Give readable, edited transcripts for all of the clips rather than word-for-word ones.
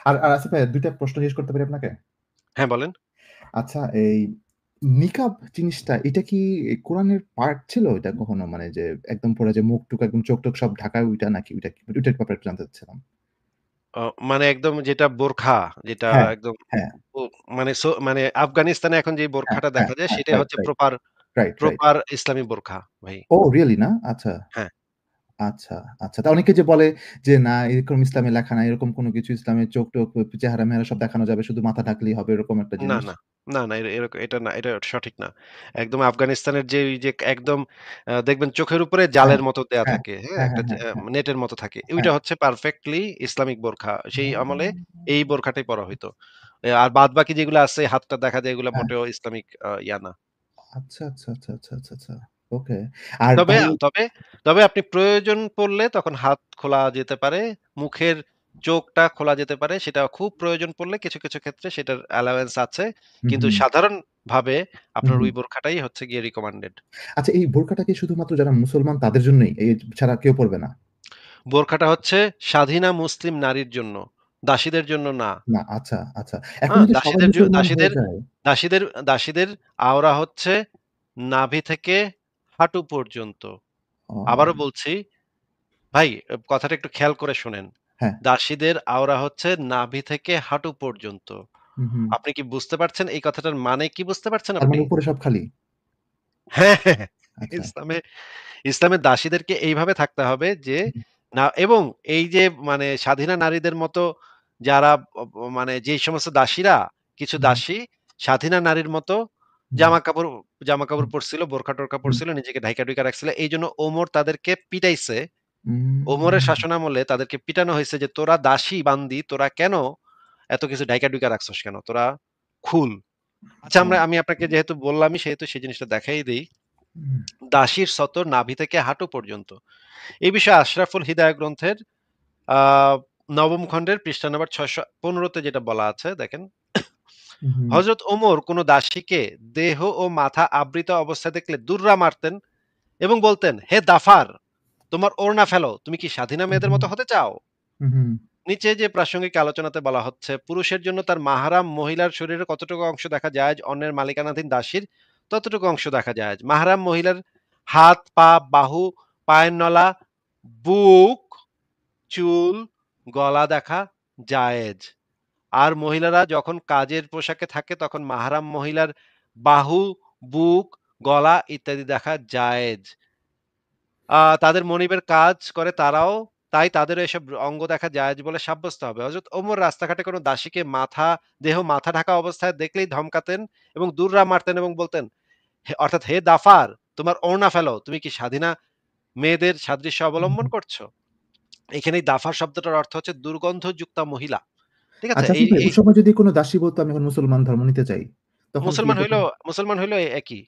আর আসিফ ভাই ২ টা প্রশ্ন জিজ্ঞেস করতে পারি আপনাকে? হ্যাঁ, বলেন। আচ্ছা, এই নিকাব জিনিসটা এটা কি কোরআনের পার্ট ছিল এটা কখনো? মানে যে একদম পুরা যে মুখ-টুক একদম চোখ-টোখ সব ঢাকা ওইটা নাকি ওইটা কি? ওইটার ব্যাপারে একটু জানতে চাচ্ছিলাম। অ মানে একদম যেটা বোরখা, যেটা হ্যাঁ, একদম হ্যাঁ, ও মানে আফগানিস্তানে এখন যে হ্যাঁ, বোরখাটা হ্যাঁ, দেখা যায় হ্যাঁ, সেটাই রাইট, হচ্ছে right, proper right, right. Proper ইসলামী বোরখা ভাই। ওহ রিয়ালি না? আচ্ছা, হ্যাঁ। আচ্ছা, আচ্ছা। তা অনেকে যে বলে যে না এরকম ইসলামে লেখা নাই, এরকম কোনো কিছু ইসলামের চোখ-টোখ, চেহারা-মেহারা সব দেখানো যাবে, শুধু মাথা ঢাকলেই হবে এরকম একটা না, জিনিস। না। না, এরকম এটা না, এটা সঠিক না। একদম আফগানিস্তানের যে ওই যে একদম দেখবেন চোখের উপরে হ্যাঁ, জালের মতো দেয়া হ্যাঁ, থাকে, হ্যাঁ? হ্যাঁ, একটা হ্যাঁ, হ্যাঁ, হ্যাঁ, নেটের মতো থাকে। ওইটা হ্যাঁ। হচ্ছে পারফেক্টলি ইসলামিক বোরখা। সেই আমলে ও! এই বোরখাটাই পরা হইতো। আর বাদবাকি যেগুলো আছে হাতটা দেখা যায় এগুলো হ্যাঁ। মোটেও ইসলামিক ইয়া না। আচ্ছা, আচ্ছা, আচ্ছা, আচ্ছা, আচ্ছা, আচ্ছা। ওকে। আর তবে তাহলে তবে তবে আপনি প্রয়োজন পড়লে তখন হাত খোলা যেতে পারে, মুখের চোখটা খোলা যেতে পারে। সেটা খুব প্রয়োজন পড়লে কিছু, কিছু ক্ষেত্রে সেটার অ্যালাওয়েন্স আছে। হু, কিন্তু হু, সাধারণভাবে হু, আপনার হু। ওই বোরখাটাই হচ্ছে গিয়ে রিকমান্ডেড। আচ্ছা এই বোরকাটা কি শুধুমাত্র যারা মুসলমান তাদের জন্যই? ছাড়া কেউ পড়বে না? বোরখাটা হচ্ছে স্বাধীনা মুসলিম নারীর জন্য, দাসীদের জন্য না। না, আচ্ছা, আচ্ছা। এখন হ্যাঁ? যদি সবাই মুসলমান হয়ে যায় দাসীদের দাসীদের আওরা হচ্ছে নাভি থেকে হাঁটু পর্যন্ত। আবারও ও বলছি ভাই, কথাটা একটু খেয়াল করে শোনেন। হ্যাঁ। দাসীদের আওরা হচ্ছে নাভি থেকে হাঁটু পর্যন্ত। হু, হু। আপনি কি বুঝতে পারছেন এই কথাটার মানে কি বুঝতে পারছেন তার আপনি? মানে উপরে সব খালি? হ্যাঁ, হ্যাঁ, হ্যাঁ। আচ্ছা। ইসলামে ইসলামের দাসীদেরকে এইভাবে থাকতে হবে যে হুম, না, এবং এই যে মানে স্বাধীনা নারীদের মতো যারা মানে যেই সমস্ত দাসীরা, কিছু হুম, দাসী স্বাধীনা নারীর মতো হুম, জামা-কাপড় জামা-কাপড় হুম, পরছিল, বোরখা-টোরখা হুম, পরছিল, নিজেকে ঢাইকা-টুইকা রাখছিল। এইজন্য ওমর তাদেরকে পিটাইছে। ওমরের হুম। শাসনামলে তাদেরকে পিটানো হইছে যে, "তোরা দাসী বান্দি, তোরা কেন এত কিছু ঢাইকা-ঢুইকা রাখছস কেন? তোরা খুল।" আচ্ছা, ও আমি আপনাকে যেহেতু বললামই সেহেতু সেই জিনিসটা দেখাই দেই। হুম, দাসীর সতর নাভি থেকে হাঁটু পর্যন্ত। এই বিষয়ে আশরাফুল হিদায়া গ্রন্থের আ ৯ম খণ্ডের পৃষ্ঠা নাম্বার ৬১৫ তে যেটা বলা আছে দেখেন, হুম, হযরত ওমর কোন দাসীকে দেহ ও মাথা আবৃত অবস্থায় দেখলে দুররা মারতেন এবং বলতেন, "হে দাফার, তোমার ওড়না ফেলো। তুমি কি স্বাধীনা মেয়েদের হুম, মতো হতে চাও?" হুম, নিচে যে প্রাসঙ্গিক আলোচনাতে বলা হচ্ছে, পুরুষের জন্য তার মাহরাম মহিলার শরীরের কতটুকু অংশ দেখা জায়েজ, অন্যের মালিকানাধীন দাসীর ততটুকু অংশ দেখা জায়েজ। মাহরাম মহিলার হাত, পা, বাহু, পায়ের নলা, বুক, চুল, গলা দেখা জায়েজ। আর মহিলারা যখন কাজের পোশাকে থাকে তখন মাহরাম মহিলার বাহু, বুক, গলা ইত্যাদি দেখা জায়েজ। তাদের মনিবের কাজ করে তারাও, তাই তাদেরও এসব অঙ্গ দেখা জায়েজ বলে সাব্যস্ত হবে। হযরত ওমর রাস্তাঘাটে কোনো দাসীকে মাথা ঢাকা অবস্থায় দেখলেই ধমকাতেন এবং দুররা মারতেন এবং বলতেন, অর্থাৎ, "হে দাফার, তোমার ওড়না ফেলো। তুমি কি স্বাধীনা মেয়েদের সাদৃশ্য অবলম্বন হুম। করছো?" এখানেই দাফার শব্দটার অর্থ হচ্ছে দুর্গন্ধযুক্তা মহিলা। ঠিক আছে? আচ্ছা এই আফিফ ভাই এই ওই সময় যদি কোন দাসী বলতো আমি এখন মুসলমান ধর্ম নিতে চাই, তখন কি মুসলমান এটা হইলেও মুসলমান হইলেও একই।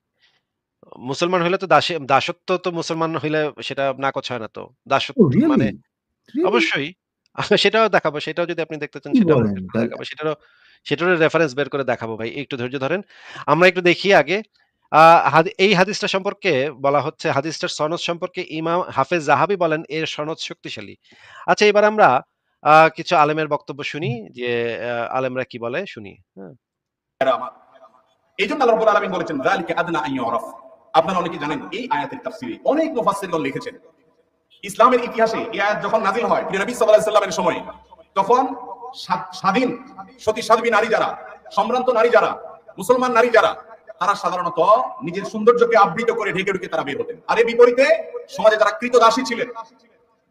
মুসলমান হইলে তো দাসত্ব তো মুসলমান হইলে সেটা নাকচ হয় না তো। ও দাসত্ব মানে রিয়ালি? রিয়ালি? অবশ্যই। সেটাও দেখাবো। সেটাও যদি আপনি দেখতে চান কি সেটাও বলেন? বের করে দেখাবো। সেটারও রেফারেন্স বের করে দেখাবো ভাই। একটু ধৈর্য ধরেন। আমরা একটু দেখি আগে। আ এই হাদিসটা সম্পর্কে বলা হচ্ছে, হাদিসটার সনদ সম্পর্কে ইমাম হাফেজ যাহাবী বলেন এর সনদ শক্তিশালী। আচ্ছা, এবার আমরা কিছু আলেমের বক্তব্য শুনি যে আলেমরা কি বলে শুনি। হ্যাঁ? এইজন্য আল্লাহ রাব্বুল আলামিন বলেছেন যালিকা আদনা আন ইউরাফ। আপনারা অনেকে জানেন এই আয়াতের তাফসীরে অনেক মুফাসসিরগণ লিখেছেন। ইসলামের ইতিহাসে এই আয়াত যখন নাযিল হয় প্রিয় নবী সাল্লাল্লাহু আলাইহি সাল্লামের সময়ে, তখন স্বাধীন সতী সাধ্বী নারী যারা, সম্ভ্রান্ত নারী যারা, মুসলমান নারী যারা, তারা সাধারণত নিজের সৌন্দর্যকে আবৃত করে ঢেকে ঢুকে তারা বের হতেন। আর এর বিপরীতে সমাজে যারা কৃতদাসী ছিলেন,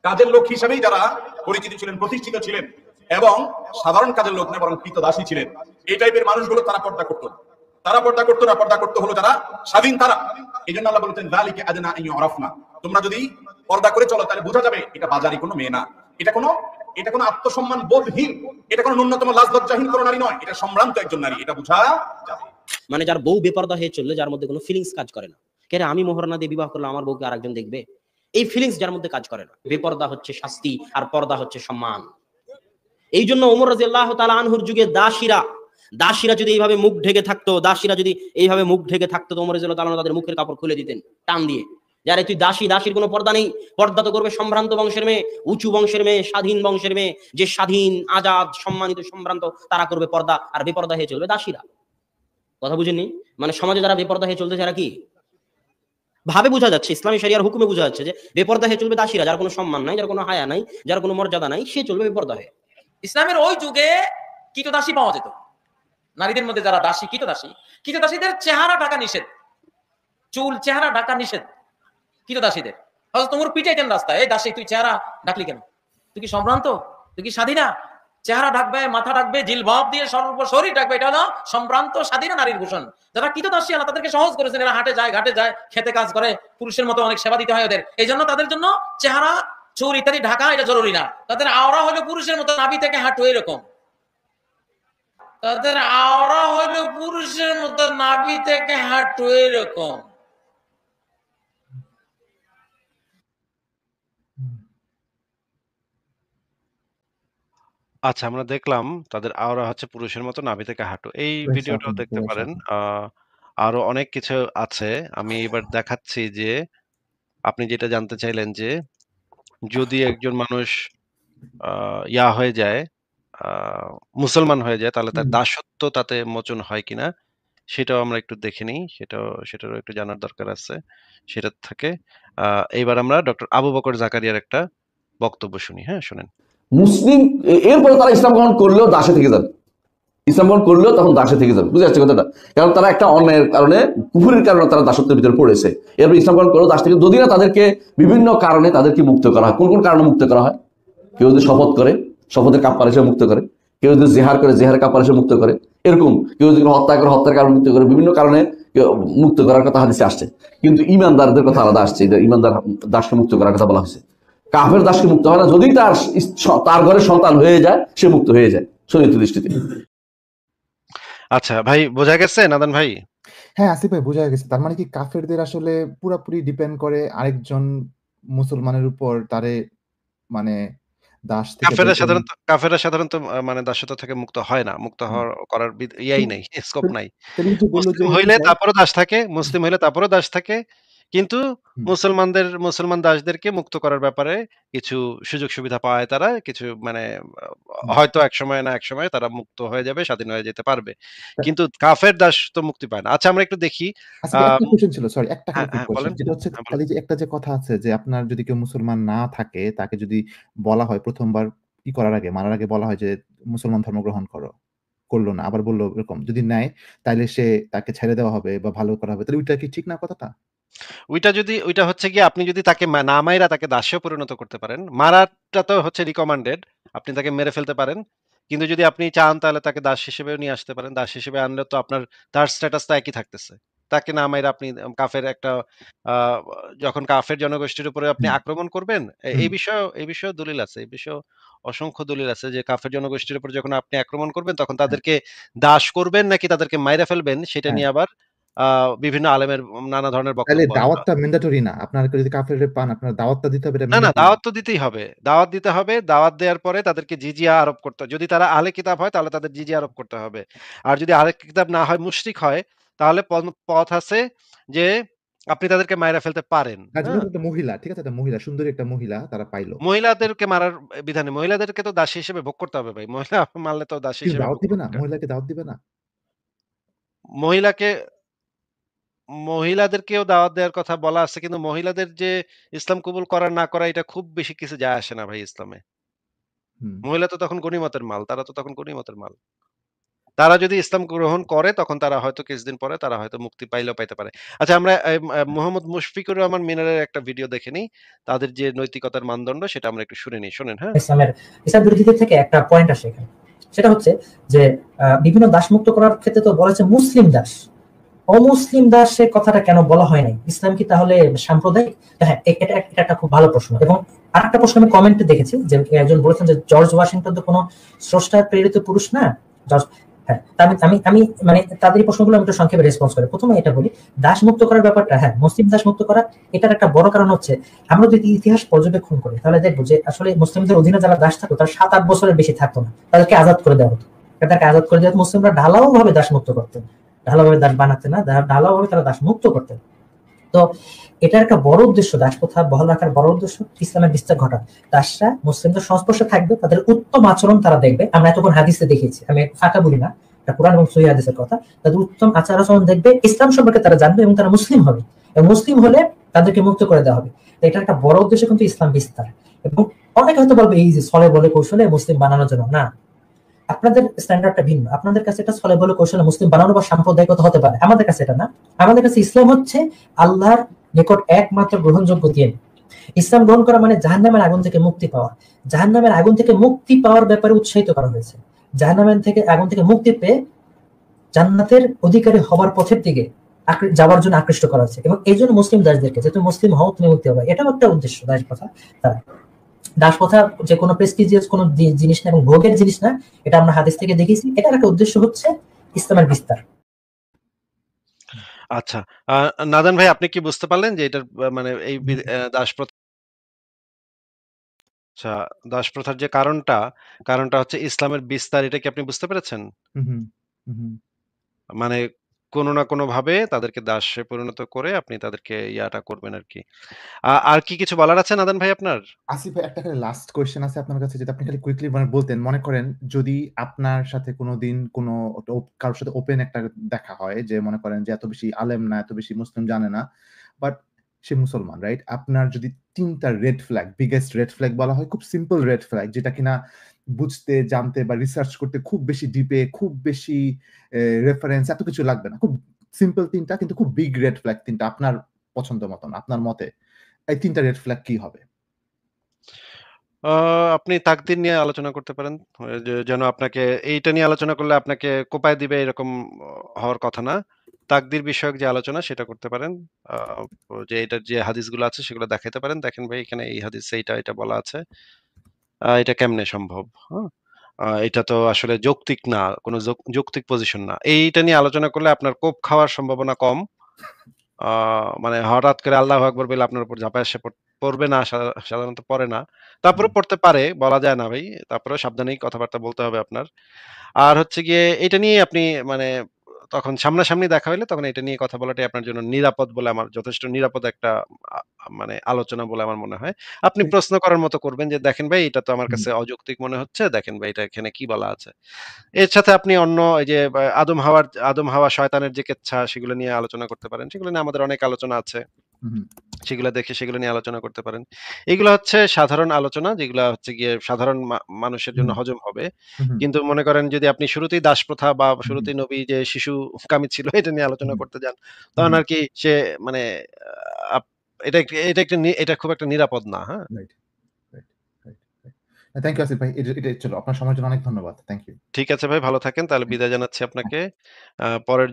কাজের লোক হিসেবেই যারা পরিচিত ছিলেন, প্রতিষ্ঠিত ছিলেন এবং সাধারণ কাজের লোক না বরং কৃতদাসী ছিলেন, এই টাইপের মানুষগুলো তারা পর্দা করতো না। তারা পর্দা করতো না, পর্দা করতে হলো যারা স্বাধীন তারা। এই জন্য আল্লাহ বলেছেন যালিকা আদনা আন ইউরাফনা। তোমরা যদি পর্দা করে চলো তাহলে বোঝা যাবে এটা বাজারি কোনো মেয়ে না, এটা কোনো আত্মসম্মান বোধহীন, এটা কোনো ন্যূনতম লাজ লজ্জাহীন কোনো নারী নয়, এটা সম্ভ্রান্ত একজন নারী, এটা বোঝা যাবে। মানে যার বউ বেপরদা হয়ে চললে, যার মধ্যে কোনো ফিলিংস কাজ করে না, কেন আমি মোহরানা দিয়ে বিবাহ করলে আমার বউকে আরেকজন দেখবে, এই ফিলিংস যার মধ্যে কাজ করে না, বেপরদা হচ্ছে শাস্তি আর পর্দা হচ্ছে সম্মান। এই জন্য ওমর রাদিয়াল্লাহু তাআলা আনহুর যুগে দাসীরা যদি এইভাবে মুখ ঢেকে থাকতো, তো ওমর রাদিয়াল্লাহু তাআলা তাদের মুখের কাপড় খুলে দিতেন টান দিয়ে। যারে তুই দাসী, দাসীর কোনো পর্দা নেই, পর্দা তো করবে সম্ভ্রান্ত বংশের মেয়ে, উঁচু বংশের মেয়ে, স্বাধীন বংশের মেয়ে, যে স্বাধীন, আজাদ, সম্মানিত, সম্ভ্রান্ত, তারা করবে পর্দা, আর বেপর্দা হয়ে চলবে দাসীরা। কথা বুঝেননি? মানে সমাজে যারা বেপর্দা হয়ে চলতে, যারা কি ভাবে বোঝা যাচ্ছে, ইসলামী শরিয়ার হুকুমে বোঝা যাচ্ছে যে বেপর্দা হয়ে চলবে দাসীরা, যার কোনো সম্মান নাই, যার কোনো হায়া নাই, যার কোনো মর্যাদা নাই, সে চলবে বেপর্দা হয়ে। ইসলামের ওই যুগে কীটদাসী পাওয়া যেত, নারীদের মধ্যে যারা দাসী, কীটদাসীদের চেহারা ঢাকা নিষেধ, চুল চেহারা ঢাকা নিষেধ কীটদাসীদের। তোমার পিটাইতেন রাস্তায়, এই দাসী তুই চেহারা ঢাকলি কেন? তুই কি সম্ভ্রান্ত? তুই কি স্বাধীনা? চেহারা ঢাকবে, মাথা ঢাকবে, জিলবাব দিয়ে শরীর ঢাকবে, এটা হলো সম্ভ্রান্ত স্বাধীনা নারীর ভূষণ। যারা কীটদাসী, আল্লাহ তাদেরকে সহজ করেছেন, এরা হাটে যায়, ঘাটে যায়, খেতে কাজ করে, পুরুষের মতো অনেক সেবা দিতে হয় ওদের। এই জন্য তাদের জন্য চেহারা, চুল ইত্যাদি ঢাকা এটা জরুরি না। তাদের আওরা হলো পুরুষের মতো, নাভি থেকে হাঁটু এরকম। তাদের আওরা হলো পুরুষের মতো, নাভি থেকে হাঁটু এরকম। আচ্ছা, আমরা দেখলাম তাদের আওরা হচ্ছে পুরুষের মতো, নাভি থেকে হাঁটু। এই ভিডিওটাও দেখতে পারেন। আরো অনেক কিছু আছে। আমি এবার দেখাচ্ছি যে আপনি যেটা জানতে চাইলেন যে যদি একজন মানুষ ইয়া হয়ে যায়, মুসলমান হয়ে যায়, তাহলে তার দাসত্ব তাতে মোচন হয় কিনা সেটাও আমরা একটু দেখে নিই। সেটারও একটু জানার দরকার আছে সেটা থেকে। এইবার আমরা ডক্টর আবু বকর জাকারিয়ার একটা বক্তব্য শুনি। হ্যাঁ, শুনেন। মুসলিম এরপরে তারা ইসলাম গ্রহণ করলেও দাসে থেকে যাবে, ইসলাম গ্রহণ করলেও তখন দাসে থেকে যাবে। বুঝে যাচ্ছে কথাটা? কারণ তারা একটা অন্যায়ের কারণে, কুফুরের কারণে তারা দাসত্বের ভিতরে পড়েছে। এরপর ইসলাম গ্রহণ করলেও দাস থেকে, যদি না তাদেরকে বিভিন্ন কারণে তাদেরকে মুক্ত করা হয়। কোন কোন কারণে মুক্ত করা হয়? কেউ যদি শপথ করে, শপথের কাফারা হিসেবে মুক্ত করে, কেউ যদি জেহার করে, জেহার কাফারা হিসেবে মুক্ত করে, এরকম কেউ যদি হত্যা করে, হত্যার কারণে মুক্ত করে, বিভিন্ন কারণে মুক্ত করার কথা হাদিসে আসছে। কিন্তু ইমানদারদের কথা আলাদা আসছে, ইমানদার দাসকে মুক্ত করার কথা বলা হয়েছে। কাফের দাসকে মুক্ত হয় না, যদি তার ঘরে সন্তান হয়ে যায় সে মুক্ত হয়ে যায় শরীয়তের দৃষ্টিতে। আচ্ছা ভাই, বোঝা গেছে নাদান ভাই? হ্যাঁ আসিফ ভাই, বোঝা গেছে। তার মানে কি কাফেরদের আসলে পুরাপুরি ডিপেন্ড করে আরেকজন মুসলমানের উপর, তারে মানে দাস থেকে কাফেররা সাধারণত মানে দাসত্ব থেকে মুক্ত হয় না, মুক্ত করার ইয়াই নাই, স্কোপ নাই। মুসলিম হইলে তারপরও দাস থাকে, মুসলিম হইলে তারপরও দাস থাকে, কিন্তু মুসলমান দাসদেরকে মুক্ত করার ব্যাপারে কিছু সুযোগ সুবিধা পায় তারা, কিছু মানে হয়তো এক সময় তারা মুক্ত হয়ে যাবে, স্বাধীন হয়ে যেতে পারবে, কিন্তু কাফের দাস তো মুক্তি পায় না। আচ্ছা, আমরা একটু দেখি। একটা কোশ্চেন ছিল, সরি, একটা কোশ্চেন, যেটা হচ্ছে খালি যে একটা যে কথা আছে যে আপনার যদি কেউ মুসলমান না থাকে, তাকে যদি বলা হয় প্রথমবার কি করার আগে, মারার আগে বলা হয় যে মুসলমান ধর্ম গ্রহণ করলো না, আবার বললো এরকম, যদি নেয় তাহলে তাকে ছেড়ে দেওয়া হবে বা ভালো করা হবে, তাহলে ওইটা কি ঠিক না কথাটা? ওইটা হচ্ছে কি, আপনি যদি তাকে না মাইরা তাকে দাসেও পরিণত করতে পারেন। মারাটা তো হচ্ছে রিকমেন্ডেড, আপনি তাকে মেরে ফেলতে পারেন, কিন্তু যদি আপনি চান তাহলে তাকে দাস হিসেবেও নিয়ে আসতে পারেন। দাস হিসেবে আনলে তো আপনার তার স্ট্যাটাসটা একই থাকতেছে। তাকে না মাইরা আপনি কাফের একটা যখন কাফের জনগোষ্ঠীর উপরে আপনি আক্রমণ করবেন, এই বিষয়ে দলিল আছে, এই বিষয়ে অসংখ্য দলিল আছে যে কাফের জনগোষ্ঠীর উপর যখন আপনি আক্রমণ করবেন তখন তাদেরকে দাস করবেন নাকি তাদেরকে মাইরা ফেলবেন সেটা নিয়ে আবার বিভিন্ন আলেমের নানা ধরনের বক্তব্য। তাহলে দাওয়াতটা ম্যান্ডেটরি না? আপনার যদি কাফেররে পান, আপনার দাওয়াতটা দিতে হবে? না, দাওয়াত তো দিতেই হবে, দাওয়াত দিতে হবে। দাওয়াত দেওয়ার পরে তাদেরকে জিজিয়া আরোপ করতে হবে। যদি তারা আহলে কিতাব হয় তাহলে তাদের জিজিয়া আরোপ করতে হবে, আর যদি আহলে কিতাব না হয়, মুশরিক হয়, তাহলে পথ আছে যে আপনি তাদেরকে মাইরা ফেলতে পারেন। মহিলা, ঠিক আছে, একটা মহিলা, সুন্দরী একটা মহিলা তারা পাইলো, মহিলাদেরকে মারার বিধানে মহিলাদেরকে তো দাসী হিসেবে ভোগ করতে হবে ভাই। মহিলা মারলে তো দাসী হিসেবে দাওয়াত দিবে না, মহিলাকে দাওয়াত দিবে না, মহিলাদেরকেও দাওয়াত দেওয়ার কথা বলা আছে, কিন্তু মহিলাদের যে ইসলাম কবুল করা না করা এটা খুব বেশি কিছু যায় আসে না ভাই ইসলামে। মহিলা তো তখন গনিমতের মাল, তারা যদি ইসলাম গ্রহণ করে তখন তারা হয়তো কিছুদিন পরে তারা হয়তো মুক্তি পাইলেও পাইতে পারে। আচ্ছা, আমরা মোহাম্মদ মুশফিকুর রহমান মিনারের একটা ভিডিও দেখে নিই, তাদের যে নৈতিকতার মানদণ্ড সেটা আমরা একটু শুনে নিই। শোনেন। হ্যাঁ, ইসলাম বিরোধীদের থেকে একটা পয়েন্ট আসে এখানে, সেটা হচ্ছে যে বিভিন্ন দাস মুক্ত করার ক্ষেত্রে তো বলেছে মুসলিম দাস, অমুসলিম দাসের কথাটা কেন বলা হয় নাই? ইসলাম কি তাহলে সাম্প্রদায়িক? হ্যাঁ, এটা একটা খুব ভালো প্রশ্ন। এবং আরেকটা প্রশ্ন আমি কমেন্টে দেখেছি যে একজন বলেছেন যে জর্জ ওয়াশিংটন তো কোনো স্রষ্টা প্রেরিত পুরুষ না। হ্যাঁ, আমি মানে তাদের প্রশ্নগুলো আমি একটু সংক্ষেপে রেসপন্স করি। প্রথমে এটা বলি, দাস মুক্ত করার ব্যাপারটা, হ্যাঁ, মুসলিম দাস মুক্ত করা, এটার একটা বড় কারণ হচ্ছে আমরা যদি ইতিহাস পর্যবেক্ষণ করি তাহলে দেখবো যে আসলে মুসলিমদের অধীনে যারা দাস থাকতো তারা 7-8 বছরের বেশি থাকতো না, তাদেরকে আজাদ করে দেওয়া হতো। তাদেরকে আজাদ করে দেওয়া মুসলিমরা ঢালাও ভাবে দাস মুক্ত করতেন, ঢালাওভাবে দাস বানাতেন না, ঢালাওভাবে তারা দাস মুক্ত করতেন। তো এটার একটা বড় উদ্দেশ্য, দাসপ্রথা বহাল রাখার বড় উদ্দেশ্য ইসলামের বিস্তার ঘটা। দাসরা মুসলিমদের সংস্পর্শে থাকবে, তাদের উত্তম আচরণ তারা দেখবে। আমরা এতক্ষণ হাদিসে দেখিয়েছি, আমি ফাঁকা বলি না, এটা কোরআন এবং সহিহ হাদিসের কথা। তাদের উত্তম আচার আচরণ দেখবে, ইসলাম সম্পর্কে তারা জানবে এবং তারা মুসলিম হবে, এবং মুসলিম হলে তাদেরকে মুক্ত করে দেওয়া হবে। এটা একটা বড় উদ্দেশ্য কিন্তু ইসলাম বিস্তার। এবং অনেকে হয়তো বলবে এই যে ছলে বলে কৌশলে মুসলিম বানানোর জন্য, না, আপনাদের স্ট্যান্ডার্ডটা ভিন্ন। আপনাদের কাছে এটা ছলে বলে কৌশলে মুসলিম বানানো বা সাম্প্রদায়িকতা হতে পারে, আমাদের কাছে এটা না। আমাদের কাছে ইসলাম হচ্ছে আল্লাহর নিকট একমাত্র গ্রহণযোগ্য দিন। ইসলাম গ্রহণ করা মানে জাহান্নামের আগুন থেকে মুক্তি পাওয়া। জাহান্নামের আগুন থেকে মুক্তি পাওয়ার ব্যাপারে উৎসাহিত করা হয়েছে। জাহান্নামের আগুন থেকে মুক্তি পেয়ে জান্নাতের অধিকারী হবার পথের দিকে যাওয়ার জন্য আকৃষ্ট করা হচ্ছে। এবং এই জন্য মুসলিম দাসদেরকে, যে তুমি মুসলিম হও তুমি মুক্তি হবে, এটাও একটা উদ্দেশ্য দাসপ্রথা। তারা দাসপ্রথা যে কোনো প্রেস্টিজিয়াস কোনো জিনিস না এবং ভোগের জিনিস না, এটা আমরা হাদিস থেকে দেখেছি। এটার একটা উদ্দেশ্য হচ্ছে ইসলামের বিস্তার। আচ্ছা, নাদান ভাই, আপনি কি বুঝতে পারলেন যে এটার মানে এই দাসপ্রথা, আচ্ছা, দাসপ্রথার যে কারণটা হচ্ছে ইসলামের বিস্তার, এটা কি আপনি বুঝতে পেরেছেন? মানে কোনো না কোনো ভাবে তাদেরকে দাসে পরিণত করে আপনি তাদেরকে ইয়াটা করবেন আর কি। আর কি কিছু বলার আছে নাদান ভাই আপনার? আসিফ ভাই, একটা খালি লাস্ট কোয়েশ্চেন আছে আপনার কাছে, যেটা আপনি খালি কুইকলি বলতেন। মনে করেন যদি আপনার সাথে কোনোদিন কোনো কারোর সাথে ওপেন একটা দেখা হয়, যে মনে করেন যে এত বেশি আলেম না, এত বেশি মুসলিম জানে না, বাট সে মুসলমান, রাইট? আপনার যদি 3টা red flag, biggest red flag বলা হয়, খুব সিম্পল রেড ফ্ল্যাগ, যেটা কিনা বুঝতে, জানতে বা রিসার্চ করতে খুব বেশি ডিপে, খুব বেশি রেফারেন্স, এত কিছু লাগবে না, খুব সিম্পল 3টা কিন্তু খুব বিগ রেড ফ্ল্যাগ 3টা আপনার পছন্দ মতন, আপনার মতে এই 3টা রেড ফ্ল্যাগ কি হবে? আপনি তাকদীর নিয়ে আলোচনা করতে পারেন। যেন আপনাকে এইটা নিয়ে আলোচনা করলে আপনাকে কোপায় দিবে এরকম হওয়ার কথা না। তাকদীর বিষয়ক যে আলোচনা সেটা করতে পারেন। যে এটার যে হাদিসগুলো আছে সেগুলো দেখাইতে পারেন। দেখেন ভাই, এখানে এই হাদিসে এটা বলা আছে। এটা কেমনে সম্ভব? হ্যাঁ? এটা তো আসলে যৌক্তিক না, কোনো যৌক্তিক পজিশন না। এইটা নিয়ে আলোচনা করলে আপনার কোপ খাওয়ার সম্ভাবনা কম। মানে হঠাৎ করে আল্লাহু আকবার বলে আপনার উপর ঝাঁপায় এসে পড়বে না, সাধারণত পড়ে না। তারপরেও পড়তে পারে, বলা যায় না ভাই। তারপরেও সাবধানেই কথাবার্তা বলতে হবে আপনার। আর হচ্ছে গিয়ে এটা নিয়ে আপনি মানে তখন সামনাসামনি দেখা হইলে তখন এটা নিয়ে কথা বলাটাই আপনার জন্য নিরাপদ বলে, আমার যথেষ্ট নিরাপদ একটা মানে আলোচনা বলে আমার মনে হয়। আপনি প্রশ্ন করার মতো করবেন যে, "দেখেন ভাই, এটা তো আমার কাছে অযৌক্তিক মনে হচ্ছে। দেখেন ভাই, এটা এখানে কি বলা আছে?" এর সাথে আপনি অন্য এই যে আদম হাওয়া শয়তানের যে কেচ্ছা, সেগুলো নিয়ে আলোচনা করতে পারেন। সেগুলো নিয়ে আমাদের অনেক আলোচনা আছে। সেগুলো নিয়ে আলোচনা করতে পারেন। এগুলো হচ্ছে সাধারণ আলোচনা, যেগুলা হচ্ছে গিয়ে সাধারণ মানুষের জন্য হজম হবে। কিন্তু মনে করেন যদি আপনি শুরুতেই দাসপ্রথা বা শুরুতেই নবী যে শিশুকামী ছিল এটা নিয়ে আলোচনা করতে যান, তখন আর কি সে মানে আপ এটা খুব একটা নিরাপদ না, হ্যাঁ? Right, right, right, right. Thank you Asif ভাই। এটা ছিল। আপনার সময়ের জন্য অনেক ধন্যবাদ। Thank you. ঠিক আছে ভাই, ভালো থাকেন। তাহলে বিদায় জানাচ্ছি আপনাকে। পরের